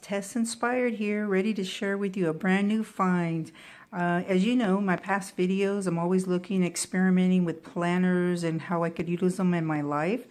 Tess Inspired here, ready to share with you a brand new find. As you know, my past videos, I'm always looking, experimenting with planners and how I could use them in my life.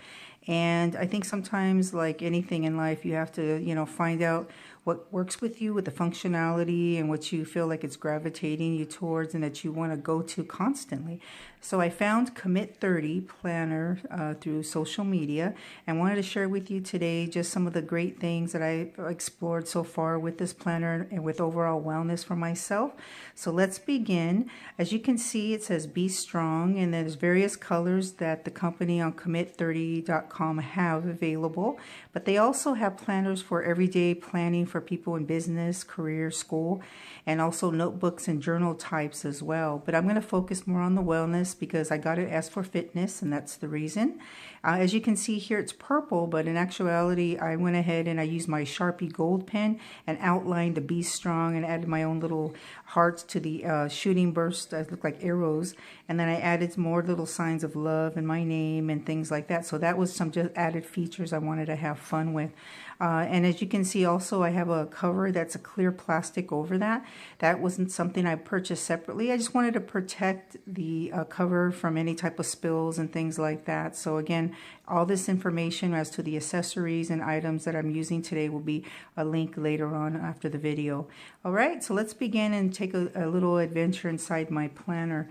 And I think sometimes, like anything in life, you have to, find out what works with you, with the functionality and what you feel like it's gravitating you towards and that you want to go to constantly. So I found Commit30 planner through social media and wanted to share with you today just some of the great things that I explored so far with this planner and with overall wellness for myself. So let's begin. As you can see, it says be strong, and there's various colors that the company on Commit30.com have available, but they also have planners for everyday planning for people in business, career, school, and also notebooks and journal types as well. But I'm going to focus more on the wellness because I got it as for fitness, and that's the reason. As you can see here, it's purple, but in actuality, I went ahead and I used my Sharpie gold pen and outlined the Be Strong and added my own little hearts to the shooting bursts that look like arrows. And then I added more little signs of love and my name and things like that. So that was some just added features I wanted to have fun with. And as you can see also, I have a cover that's a clear plastic over that. That wasn't something I purchased separately. I just wanted to protect the cover from any type of spills and things like that. So again, all this information as to the accessories and items that I'm using today will be a link later on after the video. All right, so let's begin and take a little adventure inside my planner.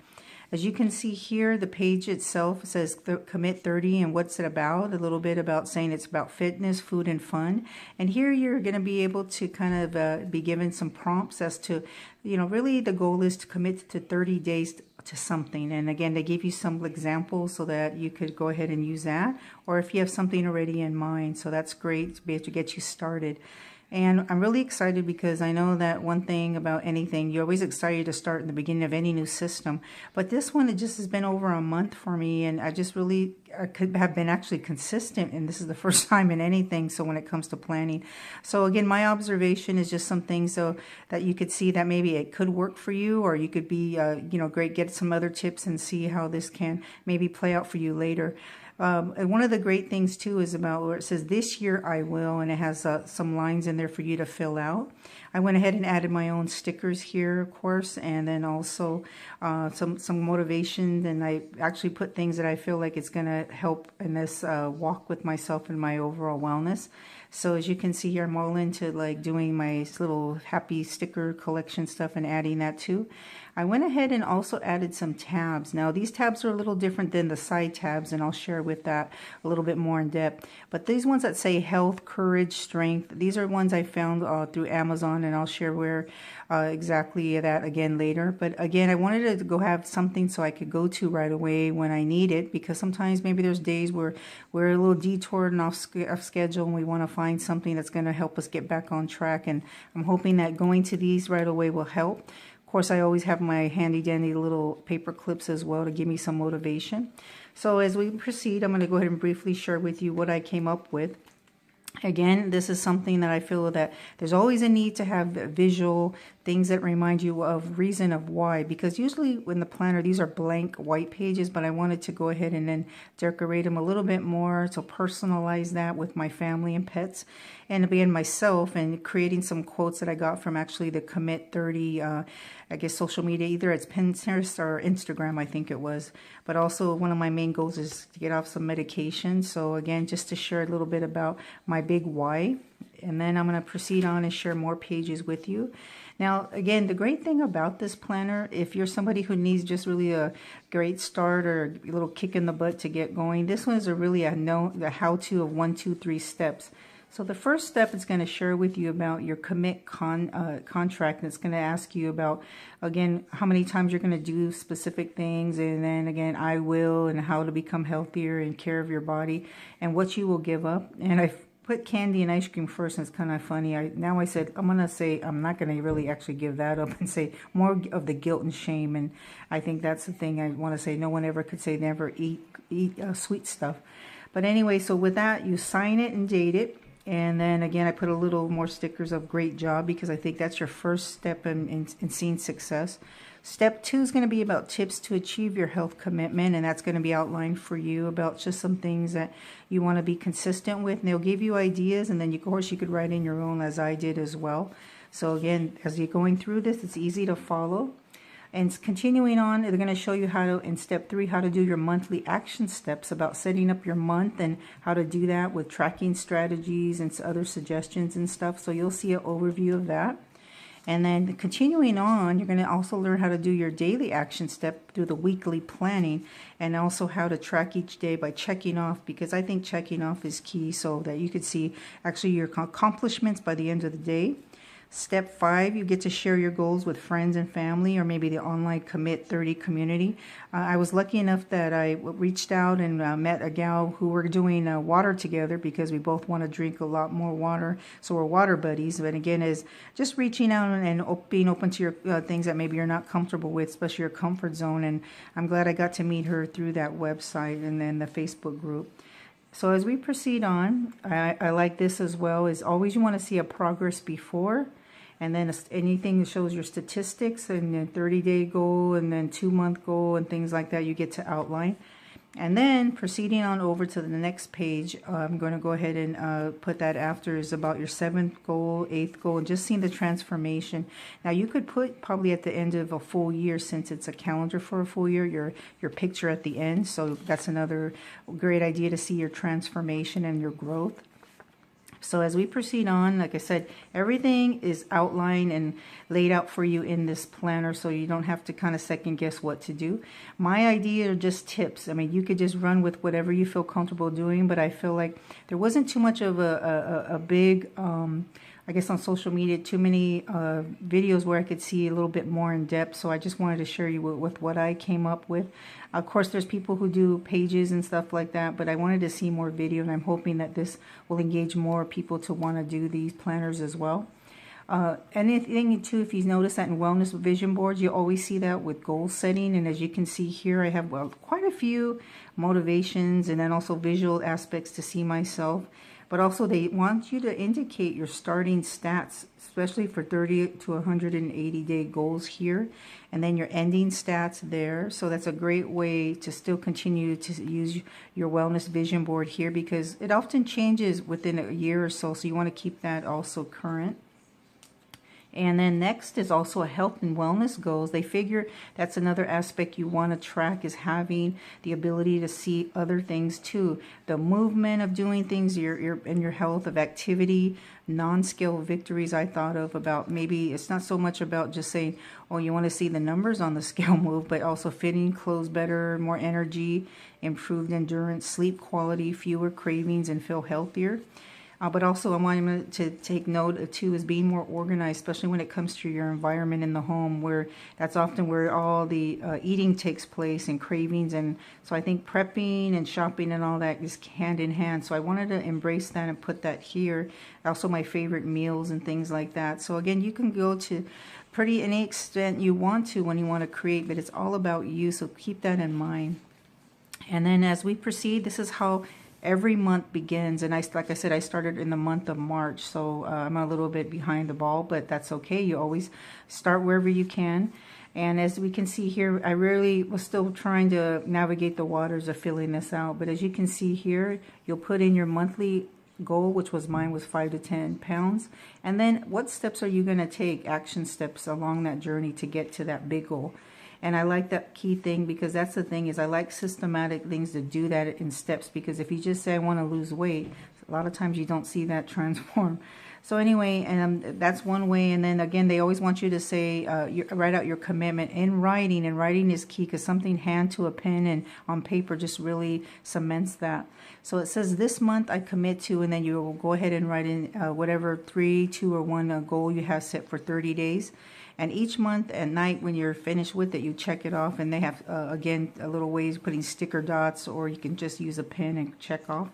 As you can see here, the page itself says Commit30 and what's it about, a little bit about saying it's about fitness, food, and fun. And here you're going to be able to kind of be given some prompts as to, really the goal is to commit to 30 days to something. And again, they give you some examples so that you could go ahead and use that, or if you have something already in mind. So that's great to be able to get you started. And I'm really excited because I know that one thing about anything, you're always excited to start in the beginning of any new system. But this one, it just has been over a month for me, and I could have been actually consistent, and this is the first time in anything, so when it comes to planning. So again, my observation is just some things so that you could see that maybe it could work for you, or you could be, great, get some other tips and see how this can maybe play out for you later. And one of the great things too is about where it says this year I will, and it has some lines in there for you to fill out. I went ahead and added my own stickers here, of course, and then also some motivation, and I actually put things that I feel like it's going to help in this walk with myself and my overall wellness. So as you can see here, I'm all into like doing my little happy sticker collection stuff and adding that too. I went ahead and also added some tabs. Now these tabs are a little different than the side tabs, and I'll share with that a little bit more in depth. But these ones that say health, courage, strength, these are ones I found through Amazon, and I'll share where exactly that again later. But again, I wanted to go have something so I could go to right away when I need it, because sometimes maybe there's days where we're a little detoured and off schedule, and we want to find something that's going to help us get back on track. And I'm hoping that going to these right away will help. Of course, I always have my handy dandy little paper clips as well to give me some motivation. So as we proceed, I'm going to go ahead and briefly share with you what I came up with. Again, this is something that I feel that there's always a need to have visual things that remind you of reason of why, because usually in the planner, these are blank white pages, but I wanted to go ahead and then decorate them a little bit more to personalize that with my family and pets, and being myself, and creating some quotes that I got from actually the Commit30, I guess social media, either it's Pinterest or Instagram, I think it was. But also one of my main goals is to get off some medication. So again, just to share a little bit about my big why, and then I'm going to proceed on and share more pages with you. Now, again, the great thing about this planner, if you're somebody who needs just really a great start or a little kick in the butt to get going, this one is the how-to of 1, 2, 3 steps. So the first step is going to share with you about your commit contract, and it's going to ask you about, again, how many times you're going to do specific things, and then again, I will, and how to become healthier and care of your body, and what you will give up. And I put candy and ice cream first, and it's kind of funny. Now I said I'm going to say I'm not going to really actually give that up and say more of the guilt and shame, and I think that's the thing I want to say. No one ever could say never eat sweet stuff. But anyway, so with that, you sign it and date it. And then again, I put a little more stickers of great job, because I think that's your first step in seeing success. Step 2 is going to be about tips to achieve your health commitment, and that's going to be outlined for you about just some things that you want to be consistent with. And they'll give you ideas, and then of course you could write in your own, as I did as well. So again, as you're going through this, it's easy to follow. And continuing on, they're going to show you how to, in step 3, how to do your monthly action steps about setting up your month and how to do that with tracking strategies and other suggestions and stuff. So you'll see an overview of that. And then continuing on, you're going to also learn how to do your daily action step through the weekly planning, and also how to track each day by checking off, because I think checking off is key so that you could see actually your accomplishments by the end of the day. Step 5, you get to share your goals with friends and family, or maybe the online Commit30 community. I was lucky enough that I reached out and met a gal who were doing water together, because we both want to drink a lot more water. So we're water buddies. But again, is just reaching out and being open to your things that maybe you're not comfortable with, especially your comfort zone. And I'm glad I got to meet her through that website and then the Facebook group. So as we proceed on, I like this as well, is always you want to see a progress before, and then anything that shows your statistics, and then 30-day goal, and then 2-month goal, and things like that you get to outline. And then proceeding on over to the next page, I'm going to go ahead and put that after, is about your 7th goal, 8th goal, and just seeing the transformation. Now you could put probably at the end of a full year, since it's a calendar for a full year, your picture at the end. So that's another great idea to see your transformation and your growth. So as we proceed on, like I said, everything is outlined and laid out for you in this planner, so you don't have to kind of second guess what to do. My idea are just tips. I mean, you could just run with whatever you feel comfortable doing, but I feel like there wasn't too much of a big, I guess on social media, too many videos where I could see a little bit more in depth. So I just wanted to share you with what I came up with. Of course, there's people who do pages and stuff like that, but I wanted to see more video, and I'm hoping that this will engage more people to want to do these planners as well. Anything too, if you notice that in wellness vision boards, you always see that with goal setting. And as you can see here, I have quite a few motivations and then also visual aspects to see myself. But also they want you to indicate your starting stats, especially for 30 to 180 day goals here, and then your ending stats there. So that's a great way to still continue to use your wellness vision board here, because it often changes within a year or so. So you want to keep that also current. And then next is also a health and wellness goals. They figure that's another aspect you want to track, is having the ability to see other things too. The movement of doing things, in your health, of activity, non-scale victories I thought of, about maybe it's not so much about just saying, oh, you want to see the numbers on the scale move, but also fitting clothes better, more energy, improved endurance, sleep quality, fewer cravings, and feel healthier. But also I want you to take note of too is being more organized, especially when it comes to your environment in the home, where that's often where all the eating takes place and cravings. And so I think prepping and shopping and all that is hand in hand. So I wanted to embrace that and put that here. Also my favorite meals and things like that. So again, you can go to pretty any extent you want to when you want to create, but it's all about you. So keep that in mind. And then as we proceed, this is how every month begins. And like I said, I started in the month of March, so I'm a little bit behind the ball, but that's okay. You always start wherever you can. And as we can see here, I really was still trying to navigate the waters of filling this out. But as you can see here, you'll put in your monthly goal, which was mine was 5 to 10 pounds. And then what steps are you going to take, action steps along that journey to get to that big goal. And I like that key thing, because that's the thing, is I like systematic things to do that in steps, because if you just say I want to lose weight, a lot of times you don't see that transform. So anyway, and that's one way. And then again, they always want you to say, write out your commitment in writing, and writing is key, because something hand to a pen and on paper just really cements that. So it says this month I commit to, and then you will go ahead and write in whatever 3, 2, or 1 goal you have set for 30 days. And each month at night when you're finished with it, you check it off. And they have, again, a little ways of putting sticker dots, or you can just use a pen and check off.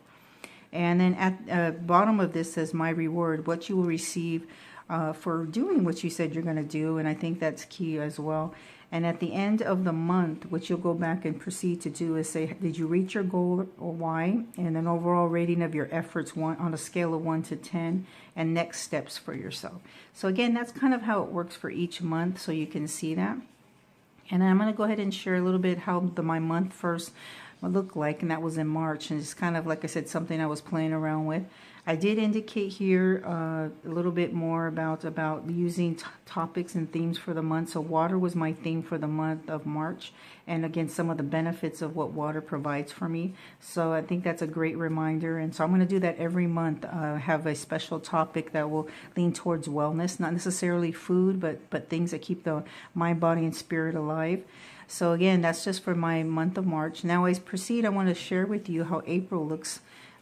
And then at the bottom of this says my reward, what you will receive for doing what you said you're going to do. And I think that's key as well. And at the end of the month, what you'll go back and proceed to do is say, did you reach your goal or why? And an overall rating of your efforts on a scale of 1 to 10, and next steps for yourself. So again, that's kind of how it works for each month, so you can see that. And I'm going to go ahead and share a little bit how my month first looked like, and that was in March. And it's kind of, like I said, something I was playing around with. I did indicate here a little bit more about using topics and themes for the month. So water was my theme for the month of March. And again, some of the benefits of what water provides for me. So I think that's a great reminder. And so I'm going to do that every month. Have a special topic that will lean towards wellness, not necessarily food, but things that keep the mind, body, and spirit alive. So again, that's just for my month of March. Now as I proceed, I want to share with you how April looks.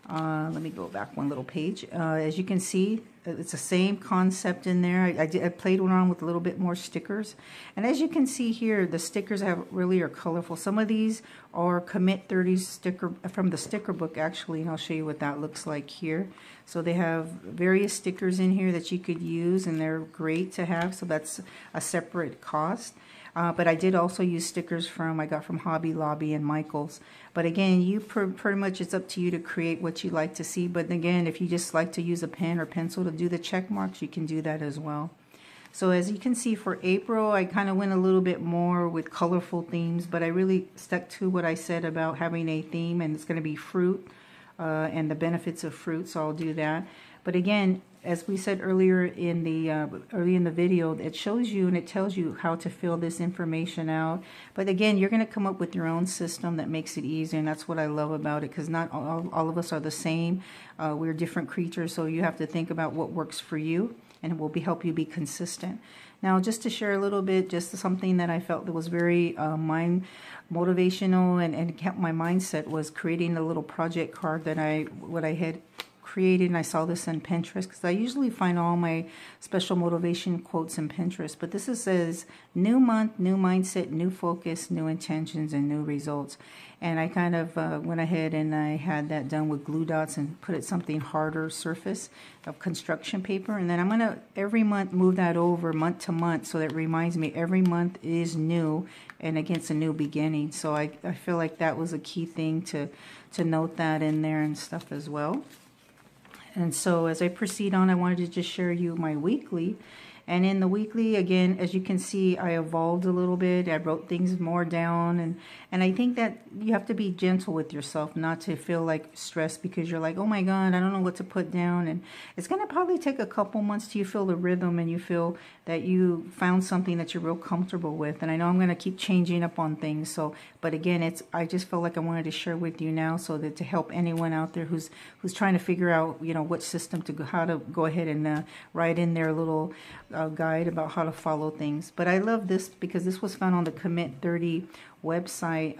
Let me go back one little page. As you can see, it's the same concept in there. I played around with a little bit more stickers. And as you can see here, the stickers really are colorful. Some of these are Commit30 sticker from the sticker book, actually, and I'll show you what that looks like here. So they have various stickers in here that you could use, and they're great to have. So that's a separate cost. But I did also use stickers I got from Hobby Lobby and Michael's. But again, you pretty much, it's up to you to create what you like to see. But again, if you just like to use a pen or pencil to do the check marks, you can do that as well. So as you can see for April, I kind of went a little bit more with colorful themes, but I really stuck to what I said about having a theme, and it's going to be fruit and the benefits of fruit. So I'll do that. But again, as we said earlier in the video, it shows you and it tells you how to fill this information out. But again, you're going to come up with your own system that makes it easy, and that's what I love about it, because not all of us are the same. We're different creatures, so you have to think about what works for you, and it will help you be consistent. Now, just to share a little bit, just something that I felt that was very motivational and kept my mindset, was creating a little project card that I had created, and I saw this in Pinterest, because I usually find all my special motivation quotes in Pinterest. But this says, new month, new mindset, new focus, new intentions, and new results. And I kind of went ahead and I had that done with glue dots and put it something harder surface of construction paper. And then I'm going to every month move that over month to month, so that reminds me every month is new and against a new beginning. So I feel like that was a key thing to note that in there and stuff as well. And so as I proceed on, I wanted to just share you my weekly. And in the weekly, again, as you can see, I evolved a little bit. I wrote things more down. And I think that you have to be gentle with yourself, not to feel like stressed because you're like, oh my God, I don't know what to put down. And it's going to probably take a couple months till you feel the rhythm and you feel that you found something that you're real comfortable with. And I know I'm going to keep changing up on things. So, but again, I just felt like I wanted to share with you now, so that to help anyone out there who's trying to figure out, you know, what system to go, how to go ahead and write in their little guide about how to follow things. But I love this because this was found on the Commit30 website,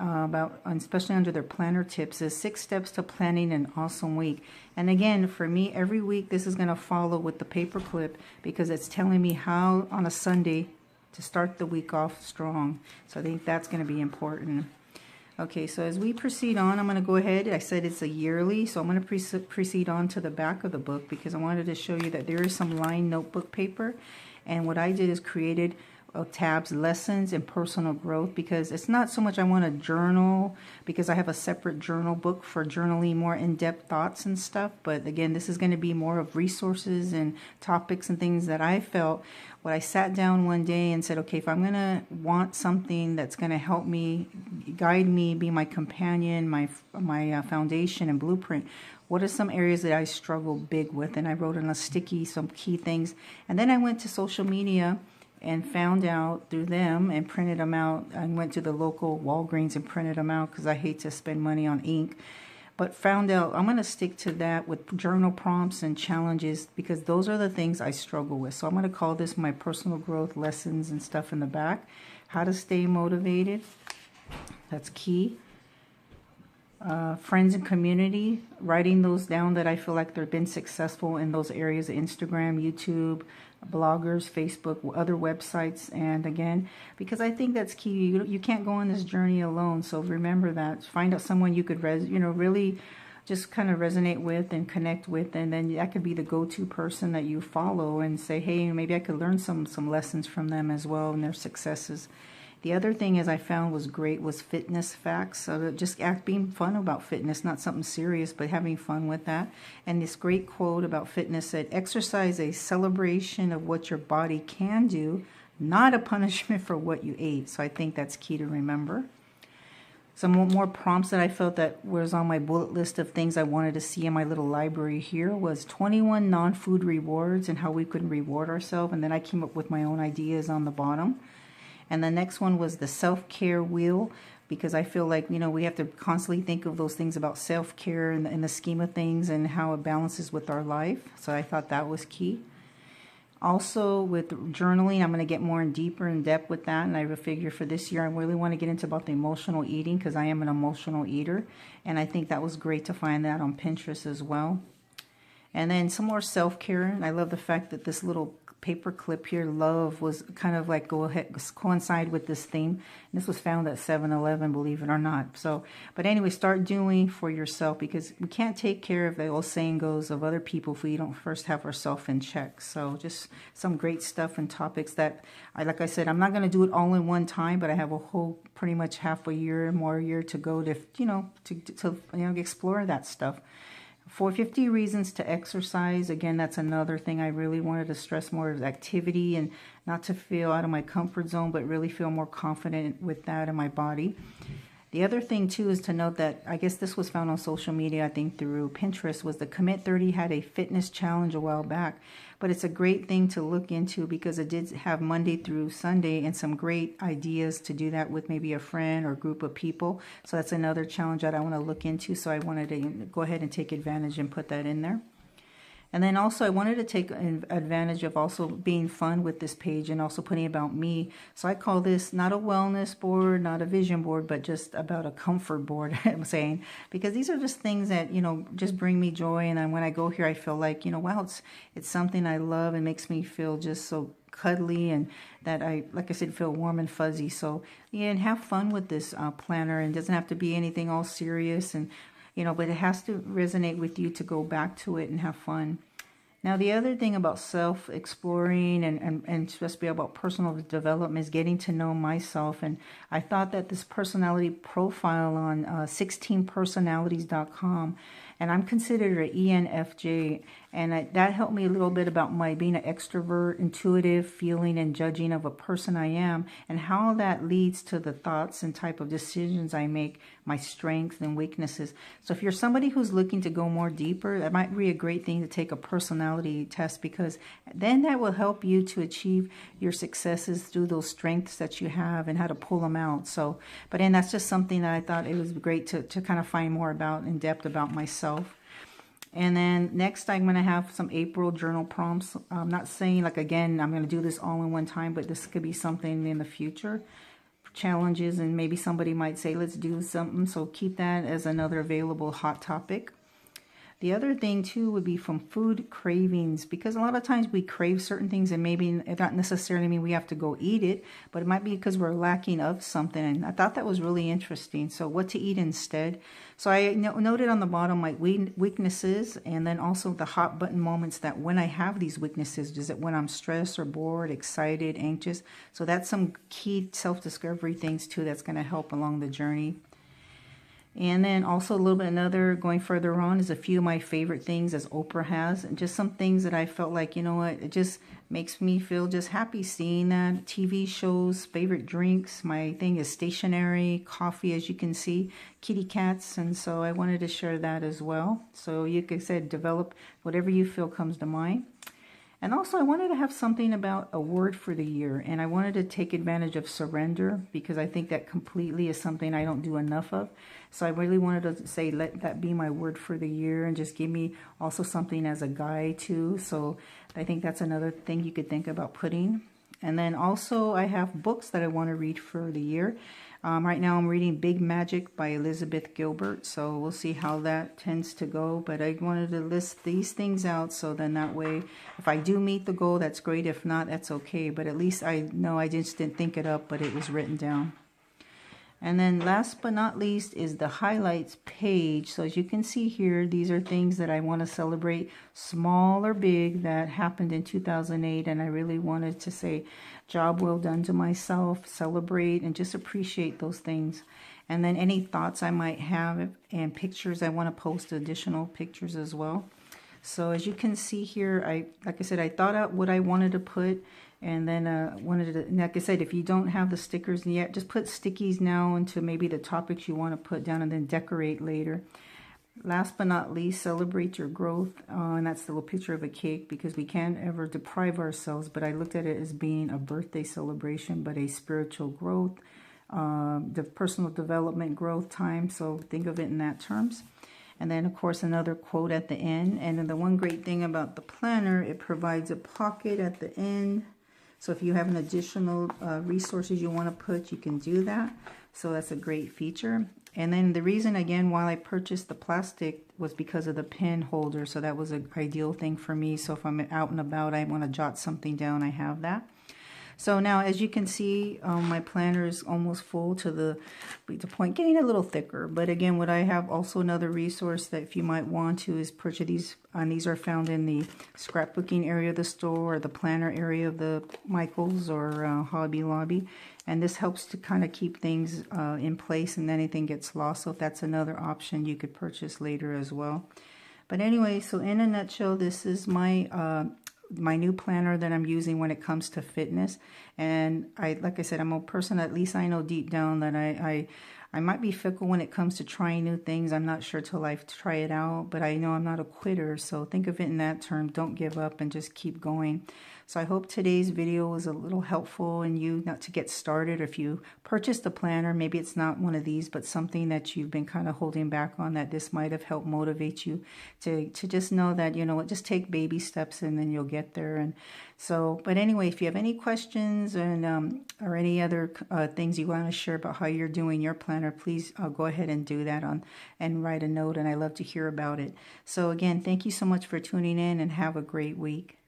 especially under their planner tips, is 6 steps to planning an awesome week. And again, for me, every week this is going to follow with the paperclip, because it's telling me how on a Sunday to start the week off strong. So I think that's going to be important. Okay, so as we proceed on, I'm going to go ahead. I said it's a yearly, so I'm going to proceed on to the back of the book, because I wanted to show you that there is some lined notebook paper. And what I did is created tabs, lessons, and personal growth, because it's not so much I want to journal, because I have a separate journal book for journaling more in-depth thoughts and stuff. But again, this is going to be more of resources and topics and things that I felt when I sat down one day and said, okay, if I'm going to want something that's going to help me, guide me, be my companion, my foundation and blueprint, what are some areas that I struggle big with? And I wrote on a sticky some key things. And then I went to social media and found out through them and printed them out. I went to the local Walgreens and printed them out, because I hate to spend money on ink. But found out I'm going to stick to that with journal prompts and challenges, because those are the things I struggle with. So I'm going to call this my personal growth lessons and stuff in the back. How to stay motivated. That's key. Friends and community, writing those down that I feel like they've been successful in those areas: Instagram, YouTube, bloggers, Facebook, other websites. And again, because I think that's key, you can't go on this journey alone. So remember that. Find out someone you could really just kind of resonate with and connect with, and then that could be the go-to person that you follow and say, hey, maybe I could learn some lessons from them as well and their successes. The other thing I found was great was fitness facts. So just being fun about fitness, not something serious, but having fun with that. And this great quote about fitness said, exercise a celebration of what your body can do, not a punishment for what you ate. So I think that's key to remember. Some more prompts that I felt that was on my bullet list of things I wanted to see in my little library here was 21 non-food rewards and how we could reward ourselves. And then I came up with my own ideas on the bottom. And the next one was the self-care wheel, because I feel like, we have to constantly think of those things about self-care in the scheme of things and how it balances with our life. So I thought that was key. Also with journaling, I'm going to get more deeper in depth with that, and I figure for this year I really want to get into about the emotional eating, because I am an emotional eater, and I think that was great to find that on Pinterest as well. And then some more self-care, and I love the fact that this little paper clip here, love, was kind of like coincide with this theme. And this was found at 7-Eleven, believe it or not. So, but anyway, start doing for yourself, because we can't take care of, the old saying goes, of other people if we don't first have ourselves in check. So just some great stuff and topics that, like I said, I'm not going to do it all in one time, but I have a whole pretty much half a year, more year to go to, to explore that stuff. For 50 reasons to exercise, again, that's another thing I really wanted to stress more, is activity, and not to feel out of my comfort zone, but really feel more confident with that in my body. The other thing, too, is to note that, I guess this was found on social media, I think through Pinterest, was the Commit30 had a fitness challenge a while back. But it's a great thing to look into, because it did have Monday through Sunday and some great ideas to do that with maybe a friend or a group of people. So that's another challenge that I want to look into. So I wanted to go ahead and take advantage and put that in there. And then also I wanted to take advantage of also being fun with this page and also putting about me. So I call this not a wellness board, not a vision board, but just about a comfort board, I'm saying. Because these are just things that, just bring me joy. And then when I go here, I feel like, wow, it's something I love and makes me feel just so cuddly, and that like I said, feel warm and fuzzy. So yeah, and have fun with this planner. And it doesn't have to be anything all serious, and but it has to resonate with you to go back to it and have fun. Now, the other thing about self-exploring and just be about personal development is getting to know myself. And I thought that this personality profile on 16personalities.com, and I'm considered an ENFJ, and that helped me a little bit about my being an extrovert, intuitive, feeling and judging of a person I am, and how that leads to the thoughts and type of decisions I make, my strengths and weaknesses. So if you're somebody who's looking to go more deeper, that might be a great thing to take a personality test, because then that will help you to achieve your successes through those strengths that you have and how to pull them out. So, but then that's just something that I thought it was great to kind of find more about in depth about myself. And then next, I'm going to have some April journal prompts. I'm not saying, like, again, I'm going to do this all in one time, but this could be something in the future. Challenges, and maybe somebody might say, let's do something. So keep that as another available hot topic. The other thing, too, would be from food cravings, because a lot of times we crave certain things, and maybe it not necessarily mean we have to go eat it, but it might be because we're lacking of something. And I thought that was really interesting. So what to eat instead. So I noted on the bottom my weaknesses, and then also the hot button moments that when I have these weaknesses, is it when I'm stressed or bored, excited, anxious? So that's some key self-discovery things, too, that's going to help along the journey. And then also a little bit another, going further on, is a few of my favorite things as Oprah has, and just some things that I felt like, it just makes me feel just happy seeing that. TV shows, favorite drinks, my thing is stationery, coffee, as you can see, kitty cats, and so I wanted to share that as well. So you could say develop whatever you feel comes to mind. And also I wanted to have something about a word for the year, and I wanted to take advantage of surrender, because I think that completely is something I don't do enough of. So I really wanted to say, let that be my word for the year, and just give me also something as a guide too. So I think that's another thing you could think about putting. And then also I have books that I want to read for the year. Right now I'm reading Big Magic by Elizabeth Gilbert, so we'll see how that tends to go. But I wanted to list these things out, so then that way, if I do meet the goal, that's great. If not, that's okay. But at least I know I just didn't think it up, but it was written down. And then last but not least is the highlights page. So as you can see here, these are things that I want to celebrate, small or big, that happened in 2008. And I really wanted to say, job well done to myself, celebrate, and just appreciate those things. And then any thoughts I might have and pictures, I want to post additional pictures as well. So as you can see here, like I said, I thought out what I wanted to put. And then like I said, if you don't have the stickers yet, just put stickies now into maybe the topics you want to put down and then decorate later. Last but not least, celebrate your growth. And that's the little picture of a cake, because we can't ever deprive ourselves. But I looked at it as being a birthday celebration, but a spiritual growth, the personal development growth time. So think of it in that terms. And then, of course, another quote at the end. And then the one great thing about the planner, it provides a pocket at the end. So if you have an additional resources you want to put, you can do that. So that's a great feature. And then the reason, again, why I purchased the plastic was because of the pen holder. So that was an ideal thing for me. So if I'm out and about, I want to jot something down, I have that. So now, as you can see, my planner is almost full to the point, getting a little thicker. But again, what I have also another resource that if you might want to is purchase these. These are found in the scrapbooking area of the store or the planner area of the Michaels or Hobby Lobby. And this helps to kind of keep things in place and anything gets lost. So if that's another option, you could purchase later as well. But anyway, so in a nutshell, this is my new planner that I'm using when it comes to fitness. And like I said, I'm a person, at least I know deep down that I might be fickle when it comes to trying new things. I'm not sure till I try it out, but I know I'm not a quitter. So think of it in that term. Don't give up and just keep going. So I hope today's video was a little helpful in you not to get started. If you purchased a planner, maybe it's not one of these, but something that you've been kind of holding back on, that this might have helped motivate you to just know that, you know what, just take baby steps and then you'll get there. And so, but anyway, if you have any questions and or any other things you want to share about how you're doing your planner, please go ahead and do that and write a note, and I love to hear about it. So again, thank you so much for tuning in and have a great week.